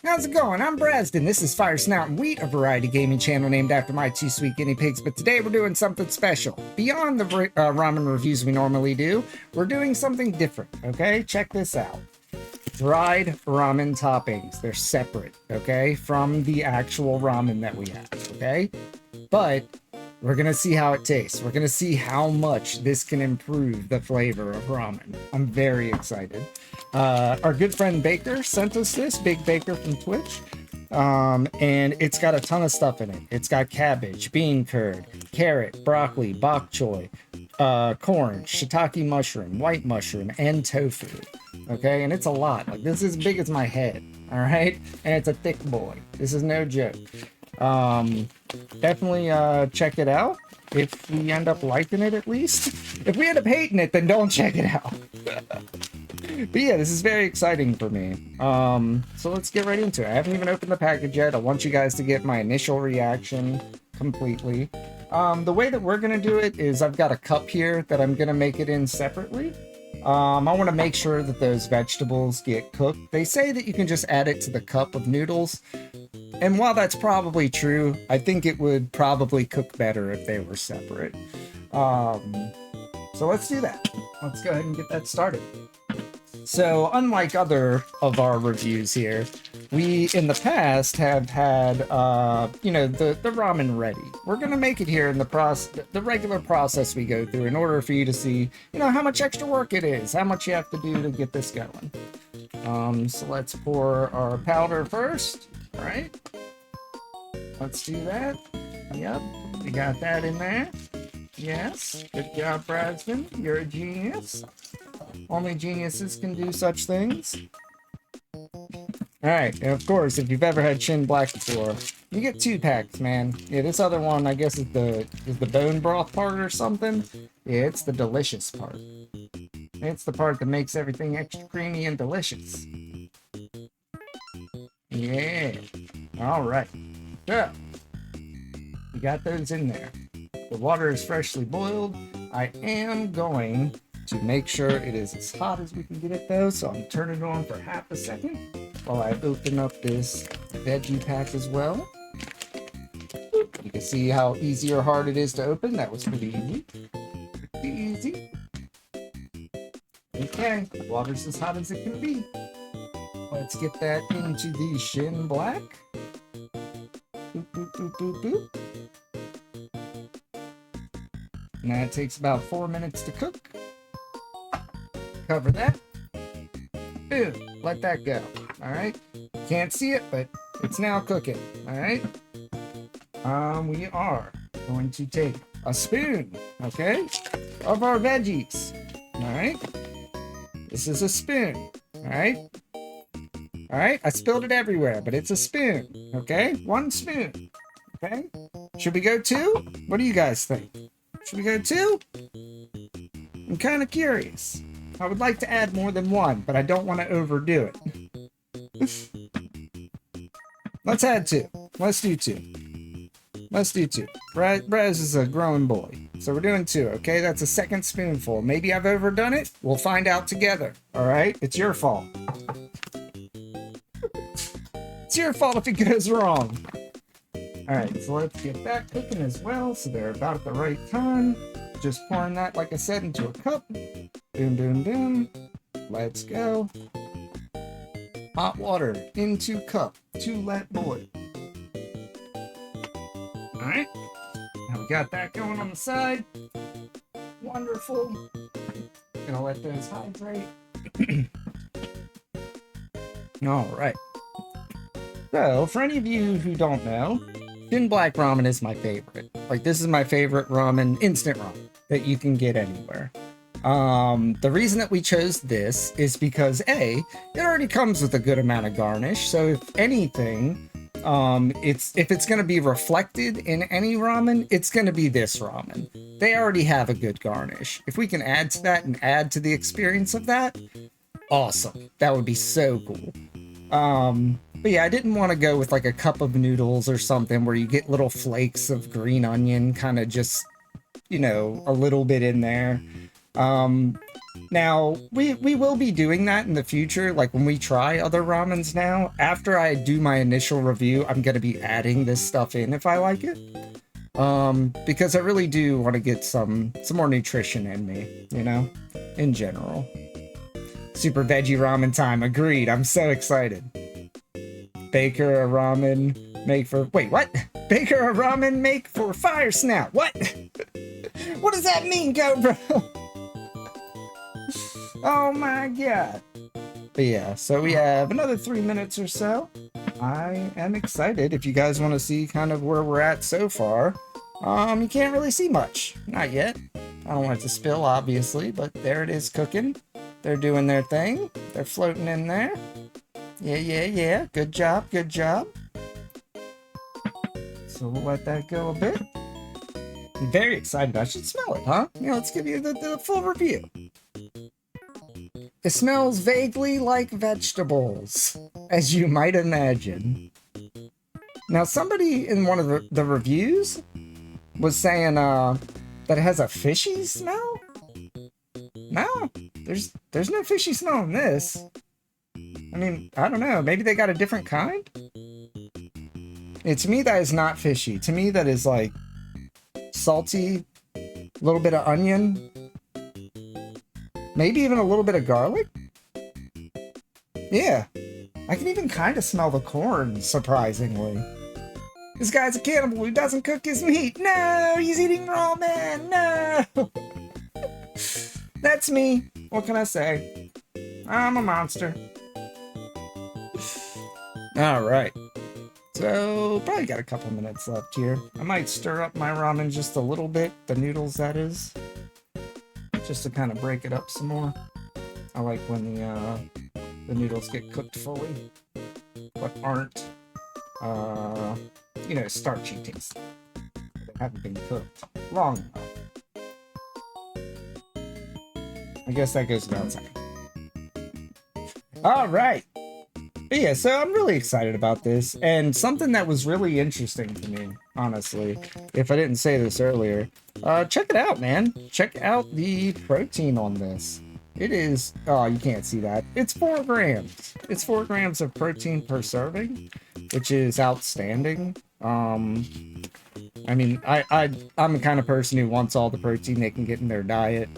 How's it going? I'm Brasden. This is Fire Snout and Wheat, a variety gaming channel named after my two sweet guinea pigs, but today we're doing something special. Beyond the ramen reviews we normally do, we're doing something different, okay? Check this out. Dried ramen toppings. They're separate, okay, from the actual ramen that we have, okay? But we're gonna see how it tastes. We're gonna see how much this can improve the flavor of ramen. I'm very excited. Our good friend Baker sent us this, Big Baker from Twitch. And it's got a ton of stuff in it. It's got cabbage, bean curd, carrot, broccoli, bok choy, corn, shiitake mushroom, white mushroom, and tofu. Okay, and it's a lot. Like, this is as big as my head. All right, and it's a thick boy. This is no joke. Definitely check it out if we end up liking it, at least. If we end up hating it, then don't check it out. But yeah, this is very exciting for me. So let's get right into it. I haven't even opened the package yet. I want you guys to get my initial reaction completely. The way that we're gonna do it is I've got a cup here that I'm gonna make it in separately. I want to make sure that those vegetables get cooked. They say that you can just add it to the cup of noodles. And while that's probably true, I think it would probably cook better if they were separate. So let's do that. Let's go ahead and get that started. So unlike other of our reviews here, we in the past have had, you know, the ramen ready. We're going to make it here in the regular process we go through in order for you to see, you know, how much extra work it is, how much you have to do to get this going. So let's pour our powder first. All right. Let's do that. Yep. We got that in there. Yes. Good job, Brasden. You're a genius. Only geniuses can do such things. Alright, and of course, if you've ever had Chin Black before, you get 2 packs, man. Yeah, this other one, I guess, is the bone broth part or something. Yeah, it's the delicious part. It's the part that makes everything extra creamy and delicious. Yeah. Alright. So, we got those in there. The water is freshly boiled. I am going to make sure it is as hot as we can get it, though, so I'm turning it on for half a second while I open up this veggie pack as well. You can see how easy or hard it is to open. That was pretty easy. Pretty easy. Okay, water's as hot as it can be. Let's get that into the Shin Black. Boop, boop, boop, boop, boop. And that takes about 4 minutes to cook. Cover that. Boom. Let that go. All right. Can't see it, but it's now cooking. All right. We are going to take a spoon, okay, of our veggies. All right. This is a spoon. All right. All right. I spilled it everywhere, but it's a spoon. Okay. 1 spoon. Okay. Should we go 2? What do you guys think? Should we go 2? I'm kind of curious. I would like to add more than 1, but I don't want to overdo it. Let's add 2. Let's do 2. Let's do 2. Braz is a growing boy, so we're doing 2, okay? That's a 2nd spoonful. Maybe I've overdone it. We'll find out together, all right? It's your fault. It's your fault if it goes wrong. All right, so let's get that cooking as well, so they're about at the right time. Just pouring that, like I said, into a cup. Boom, boom, boom. Let's go. Hot water into cup to let boil. Alright. Now we got that going on the side. Wonderful. Gonna let those hydrate. Alright. So, for any of you who don't know, Shin Black ramen is my favorite. Like, this is my favorite ramen, instant ramen, that you can get anywhere. The reason that we chose this is because A, it already comes with a good amount of garnish, so if anything, if it's going to be reflected in any ramen, it's going to be this ramen. They already have a good garnish. If we can add to that and add to the experience of that, awesome. That would be so cool. But yeah, I didn't want to go with like a cup of noodles or something where you get little flakes of green onion kind of just, you know, a little bit in there. Now, we will be doing that in the future, like when we try other ramens now. After I do my initial review, I'm going to be adding this stuff in if I like it. Because I really do want to get some more nutrition in me, you know, in general. Super veggie ramen time, agreed. I'm so excited. Baker a ramen, make for... Wait, what? Baker a ramen, make for fire snout. What? What does that mean, Cobra? Oh my god. But yeah, so we have another 3 minutes or so. I am excited. If you guys want to see kind of where we're at so far, you can't really see much. Not yet. I don't want it to spill, obviously, but there it is cooking. They're doing their thing. They're floating in there. Yeah. Good job, good job. So we'll let that go a bit. I'm very excited. I should smell it, huh? You know, let's give you the full review. It smells vaguely like vegetables, as you might imagine. Now, somebody in one of the reviews was saying that it has a fishy smell. No, there's no fishy smell in this. I mean, I don't know. Maybe they got a different kind? To me, that is not fishy. To me, that is like salty, a little bit of onion, maybe even a little bit of garlic. Yeah, I can even kind of smell the corn, surprisingly. This guy's a cannibal who doesn't cook his meat. No, he's eating ramen. No. That's me. What can I say? I'm a monster. All right. So, probably got a couple minutes left here. I might stir up my ramen just a little bit. The noodles, that is. Just to kind of break it up some more. I like when the noodles get cooked fully, but aren't, you know, starchy taste. They haven't been cooked long enough. I guess that goes without saying. All right. But yeah, so I'm really excited about this, and something that was really interesting to me, honestly, if I didn't say this earlier, check it out, man. Check out the protein on this. It is, oh, you can't see that. It's 4 grams. It's 4 grams of protein per serving, which is outstanding. I mean, I'm the kind of person who wants all the protein they can get in their diet.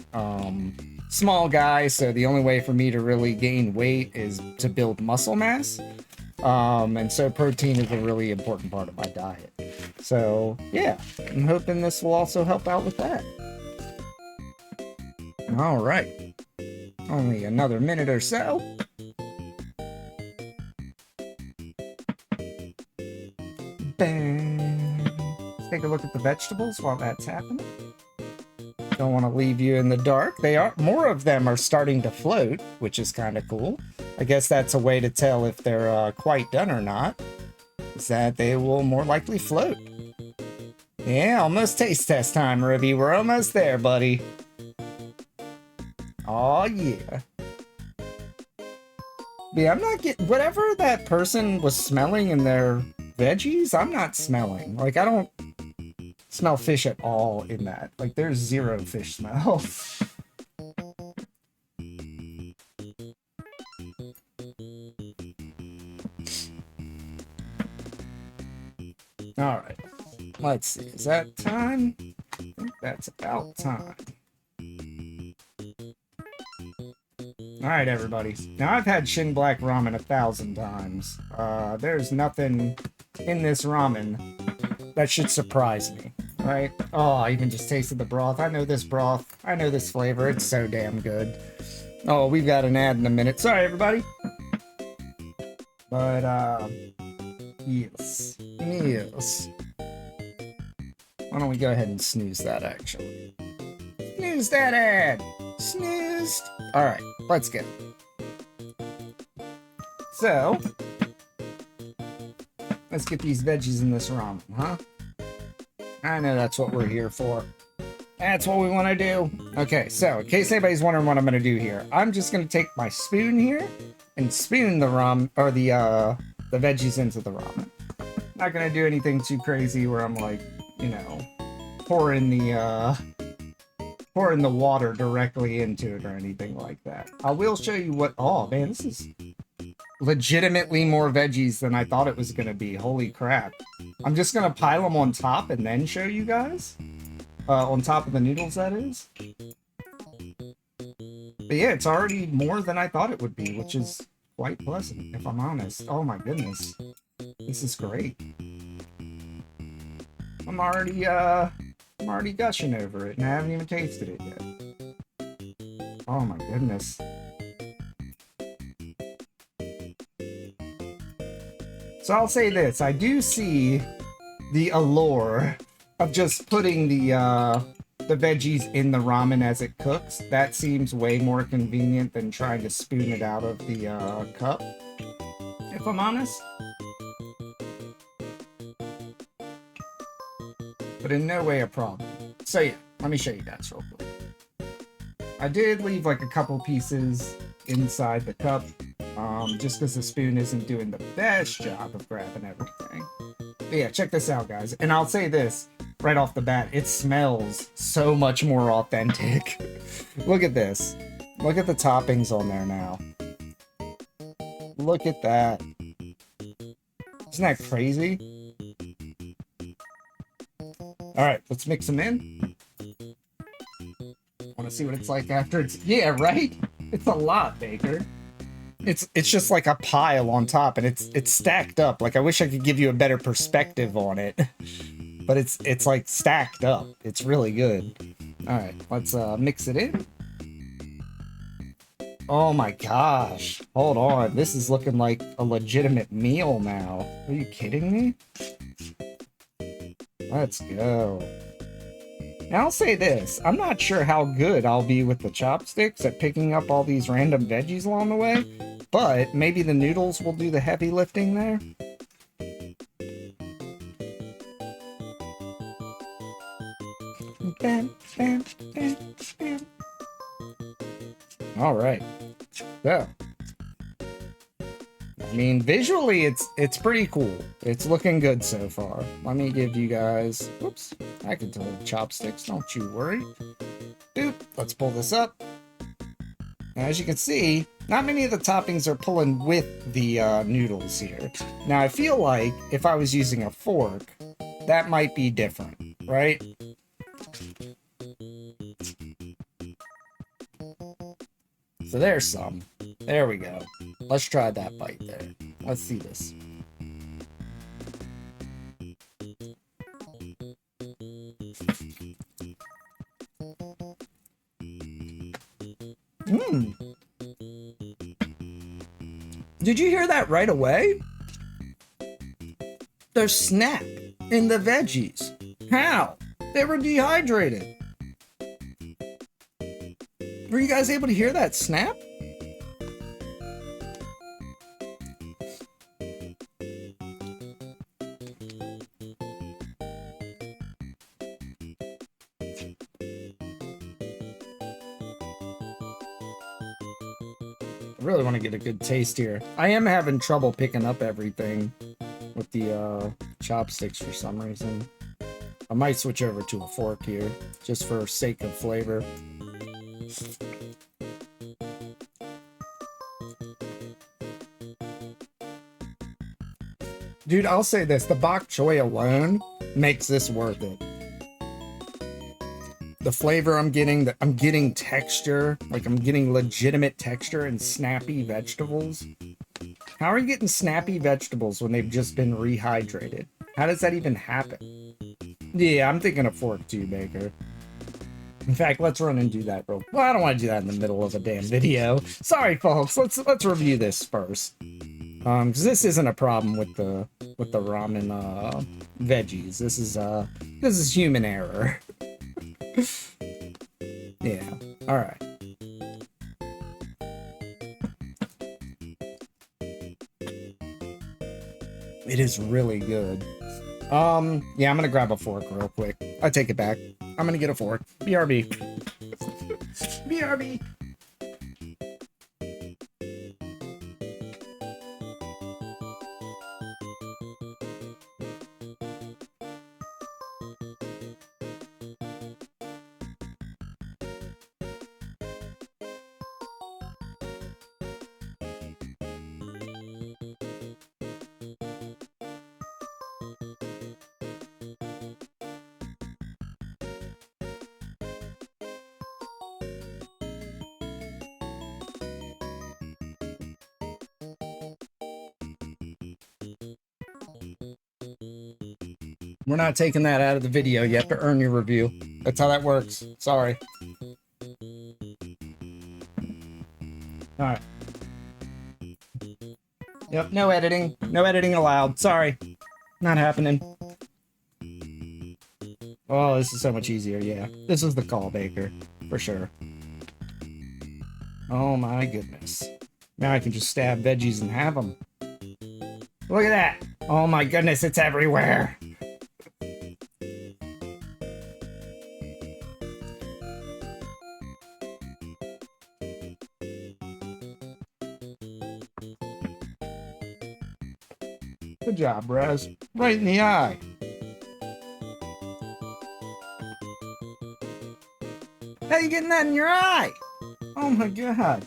Small guy, so the only way for me to really gain weight is to build muscle mass. And so protein is a really important part of my diet. So yeah, I'm hoping this will also help out with that. All right, only another minute or so. Bang. Let's take a look at the vegetables while that's happening. Don't want to leave you in the dark. They are, more of them are starting to float, which is kind of cool. I guess that's a way to tell if they're quite done or not, is that they will more likely float. Yeah, almost taste test time, Ruby. We're almost there, buddy. Oh yeah. Yeah, I'm not getting whatever that person was smelling in their veggies. I'm not smelling. Like, I don't smell fish at all in that. Like, there's zero fish smell. Alright. Let's see. Is that time? I think that's about time. Alright, everybody. Now, I've had Shin Black Ramen 1,000 times. There's nothing in this ramen that should surprise me. Right? Oh, I even just tasted the broth. I know this broth. I know this flavor. It's so damn good. Oh, we've got an ad in a minute. Sorry, everybody. But, yes. Yes. Why don't we go ahead and snooze that, actually. Snooze that ad! Snoozed! Alright, let's get it. So, let's get these veggies in this ramen, huh? I know that's what we're here for. That's what we want to do. Okay, so in case anybody's wondering what I'm going to do here, I'm just going to take my spoon here and spoon the ramen, or the veggies into the ramen. Not going to do anything too crazy where I'm like, you know, pouring the pouring the water directly into it or anything like that. I will show you what. Oh man, this is legitimately more veggies than I thought it was gonna be. Holy crap! I'm just gonna pile them on top and then show you guys. On top of the noodles, that is. But yeah, it's already more than I thought it would be, which is quite pleasant, if I'm honest. Oh my goodness. This is great. I'm already gushing over it, and I haven't even tasted it yet. Oh my goodness. So I'll say this, I do see the allure of just putting the veggies in the ramen as it cooks. That seems way more convenient than trying to spoon it out of the cup, if I'm honest. But in no way a problem. So yeah, let me show you guys real quick. I did leave like a couple pieces inside the cup, just because the spoon isn't doing the best job of grabbing everything. But yeah, check this out, guys. And I'll say this right off the bat, it smells so much more authentic. Look at this. Look at the toppings on there now. Look at that. Isn't that crazy? Alright, let's mix them in. Want to see what it's like after it's... Yeah, right? It's a lot, Baker. It's just like a pile on top, and it's stacked up. Like, I wish I could give you a better perspective on it. But it's like stacked up. It's really good. Alright, let's mix it in. Oh my gosh. Hold on. This is looking like a legitimate meal now. Are you kidding me? Let's go. Now I'll say this. I'm not sure how good I'll be with the chopsticks at picking up all these random veggies along the way, but maybe the noodles will do the heavy lifting there. Bam, bam, bam, bam. All right. So, I mean, visually, it's pretty cool. It's looking good so far. Let me give you guys... Whoops. I can tell the chopsticks. Don't you worry. Boop. Let's pull this up. Now, as you can see, not many of the toppings are pulling with the noodles here. Now, I feel like if I was using a fork, that might be different, right? So there's some. There we go. Let's try that bite there. Let's see this. Mmm. Did you hear that right away? There's snap in the veggies. How? They were dehydrated. Were you guys able to hear that snap? I really want to get a good taste here. I am having trouble picking up everything with the chopsticks for some reason. I might switch over to a fork here, just for sake of flavor. Dude, I'll say this, the bok choy alone makes this worth it. The flavor I'm getting texture, like I'm getting legitimate texture and snappy vegetables. How are you getting snappy vegetables when they've just been rehydrated? How does that even happen? Yeah, I'm thinking a fork too, Baker. In fact, let's run and do that real. Well, I don't want to do that in the middle of a damn video. Sorry, folks. Let's review this first. Because this isn't a problem with the ramen veggies. This is human error. Yeah. All right. It is really good. Yeah, I'm gonna grab a fork real quick. I take it back. I'm gonna get a fork. BRB. BRB. We're not taking that out of the video. You have to earn your review. That's how that works. Sorry. Alright. Yep, no editing. No editing allowed. Sorry. Not happening. Oh, this is so much easier, yeah. This is the call, Baker. For sure. Oh my goodness. Now I can just stab veggies and have them. Look at that! Oh my goodness, it's everywhere! Good job, Raz. Right in the eye. How you getting that in your eye? Oh my god.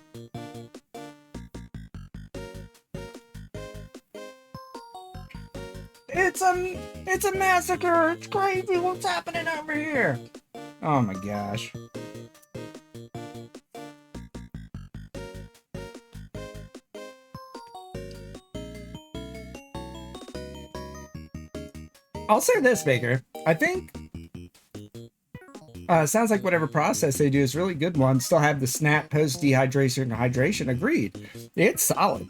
It's a massacre. It's crazy what's happening over here. Oh my gosh. I'll say this, Baker. I think sounds like whatever process they do is really good one. Still have the snap post dehydration and hydration. Agreed. It's solid.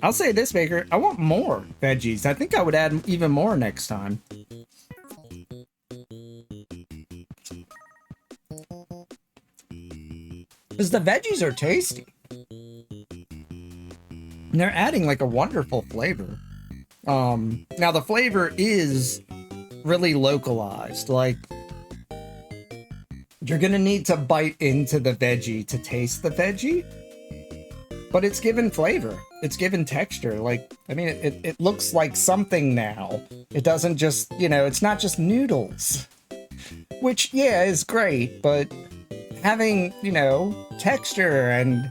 I'll say this, Baker. I want more veggies. I think I would add even more next time. Because the veggies are tasty. And they're adding like a wonderful flavor. Now the flavor is really localized. Like, you're gonna need to bite into the veggie to taste the veggie. But it's given flavor. It's given texture. Like, I mean, it looks like something now. It doesn't just, you know, it's not just noodles. Which, yeah, is great, but having, you know, texture and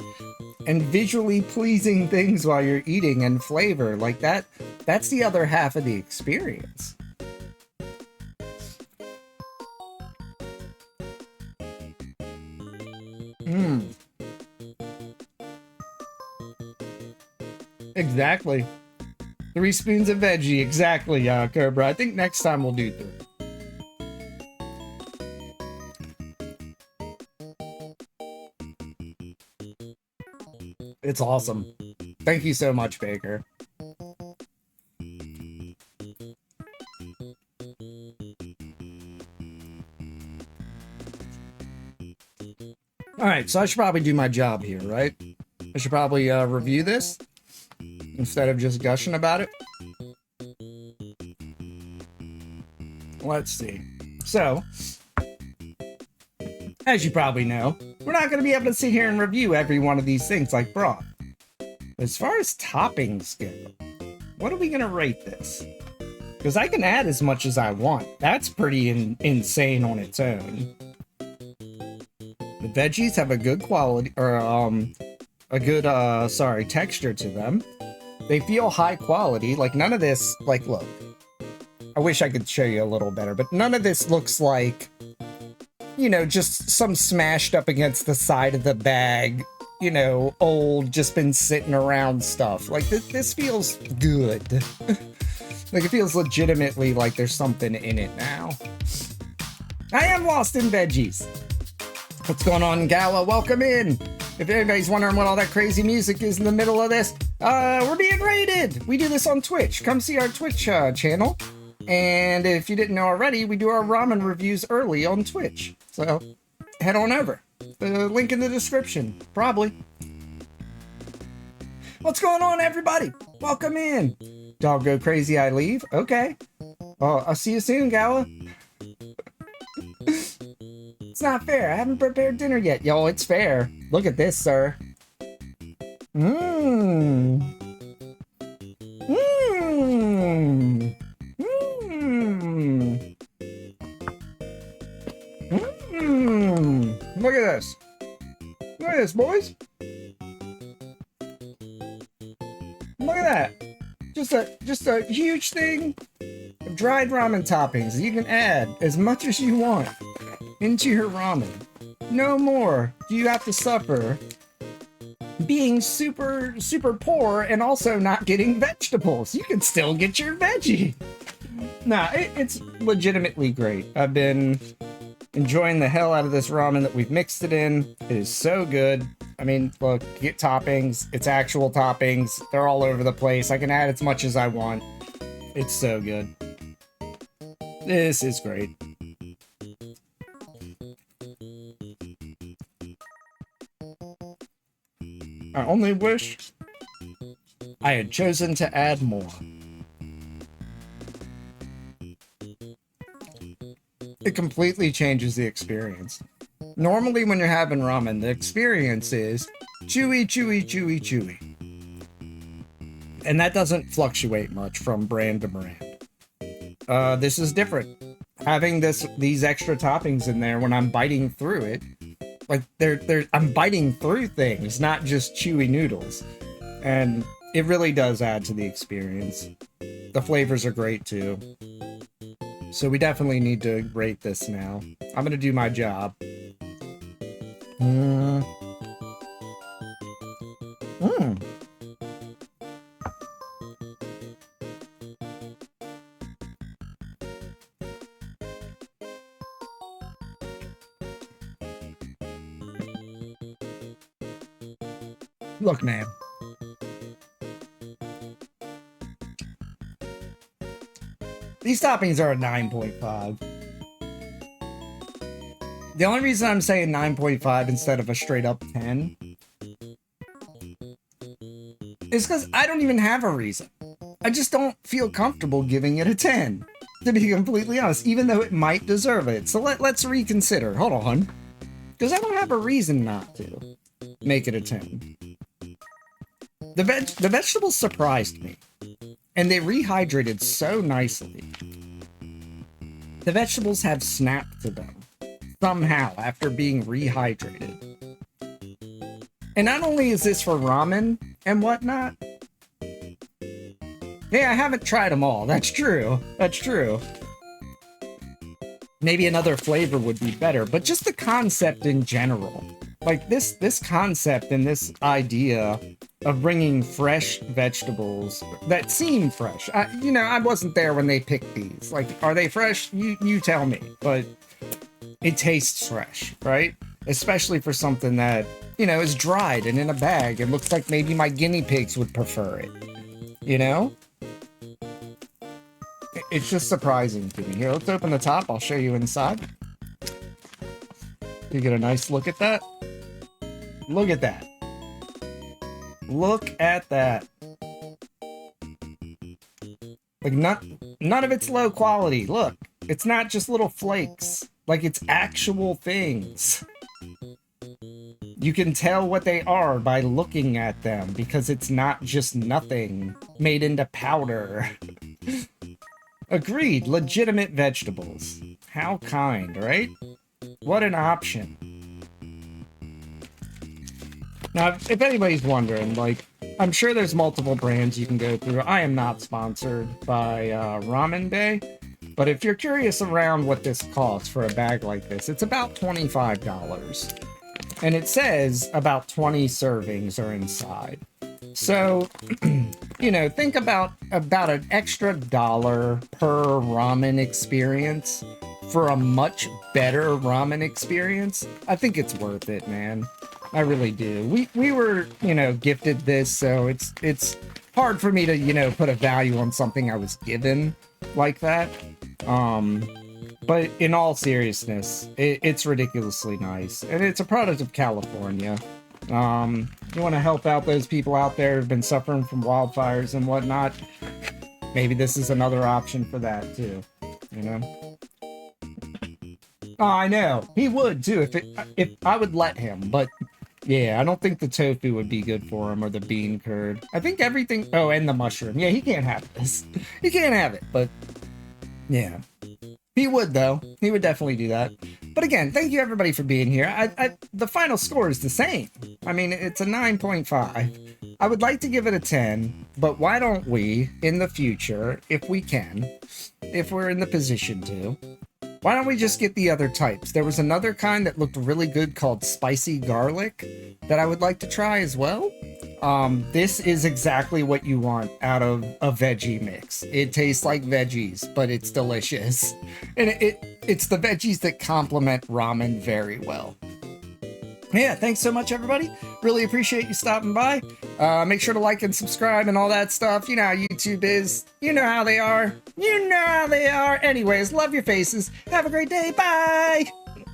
visually pleasing things while you're eating and flavor, like that's the other half of the experience. Exactly. 3 spoons of veggie. Exactly, Cobra. I think next time we'll do 3. It's awesome. Thank you so much, Baker. Alright, so I should probably do my job here, right? I should probably review this instead of just gushing about it. Let's see. So, as you probably know, we're not going to be able to sit here and review every one of these things like broth. As far as toppings go, what are we going to rate this? Because I can add as much as I want. That's pretty insane on its own. The veggies have a good quality, or a good, texture to them. They feel high quality. Like, none of this, like, look. I wish I could show you a little better, but none of this looks like, you know, just some smashed up against the side of the bag, you know, old, just been sitting around stuff. Like, this feels good. Like, it feels legitimately like there's something in it now. I am lost in veggies. What's going on, Gala? Welcome in. If anybody's wondering what all that crazy music is in the middle of this, we're being rated. We do this on Twitch. Come see our Twitch channel. And if you didn't know already, we do our ramen reviews early on Twitch. So head on over. The link in the description, probably. What's going on, everybody? Welcome in. Dog go crazy, I leave. Okay. Oh, I'll see you soon, Gala. It's not fair. I haven't prepared dinner yet. Yo, it's fair. Look at this, sir. Mmm. Mmm. Mmm. Mmm. Look at this. Look at this, boys. Look at that. Just a huge thing of dried ramen toppings. You can add as much as you want into your ramen. No more do you have to suffer being super poor and also not getting vegetables. You can still get your veggie. Nah, it's legitimately great. I've been enjoying the hell out of this ramen that we've mixed it in. It is so good. I mean, look, get toppings. It's actual toppings. They're all over the place. I can add as much as I want. It's so good. This is great. I only wish I had chosen to add more. It completely changes the experience. Normally when you're having ramen, the experience is chewy, chewy, chewy, chewy. And that doesn't fluctuate much from brand to brand. This is different. Having these extra toppings in there when I'm biting through it, like I'm biting through things, not just chewy noodles. And it really does add to the experience. The flavors are great too. So we definitely need to rate this now. I'm gonna do my job. Look, man. These toppings are a 9.5. The only reason I'm saying 9.5 instead of a straight up 10 is because I don't even have a reason. I just don't feel comfortable giving it a 10, to be completely honest, even though it might deserve it. So let's reconsider. Hold on. Because I don't have a reason not to make it a 10. The vegetables surprised me. And they rehydrated so nicely. The vegetables have snap to them. Somehow, after being rehydrated. And not only is this for ramen and whatnot. Yeah, I haven't tried them all. That's true. That's true. Maybe another flavor would be better. But just the concept in general. Like this concept and this idea of bringing fresh vegetables that seem fresh. I wasn't there when they picked these. Like, are they fresh? You tell me. But it tastes fresh, right? Especially for something that, is dried and in a bag. It looks like maybe my guinea pigs would prefer it. It's just surprising to me. Here, let's open the top. I'll show you inside. You get a nice look at that. Look at that. Look at that. Like, none of it's low quality. Look, it's not just little flakes. Like, it's actual things. You can tell what they are by looking at them, because it's not just nothing made into powder. Agreed, legitimate vegetables. How kind, right? What an option. Now, if anybody's wondering, like, I'm sure there's multiple brands you can go through. I am not sponsored by Ramen Day, but if you're curious around what this costs for a bag like this, it's about $25. And it says about 20 servings are inside. So, think about an extra $1 per ramen experience for a much better ramen experience. I think it's worth it, man. I really do. We were, gifted this, so it's hard for me to, put a value on something I was given like that. But in all seriousness, it's ridiculously nice. And it's a product of California. You want to help out those people out there who've been suffering from wildfires and whatnot. Maybe this is another option for that too, Oh, I know. He would too if I would let him, but yeah, I don't think the tofu would be good for him or the bean curd. I think everything. Oh, and the mushroom. Yeah, he can't have this. He can't have it, but yeah. He would, though. He would definitely do that. But again, thank you everybody for being here. The final score is the same. I mean, it's a 9.5. I would like to give it a 10, but why don't we, in the future, if we can, if we're in the position to, why don't we just get the other types? There was another kind that looked really good called spicy garlic that I would like to try as well. This is exactly what you want out of a veggie mix. It tastes like veggies, but it's delicious. And it's the veggies that complement ramen very well. Yeah, thanks so much, everybody. Really appreciate you stopping by. Make sure to like and subscribe and all that stuff. You know how YouTube is. You know how they are. You know how they are. Anyways, love your faces. Have a great day. Bye!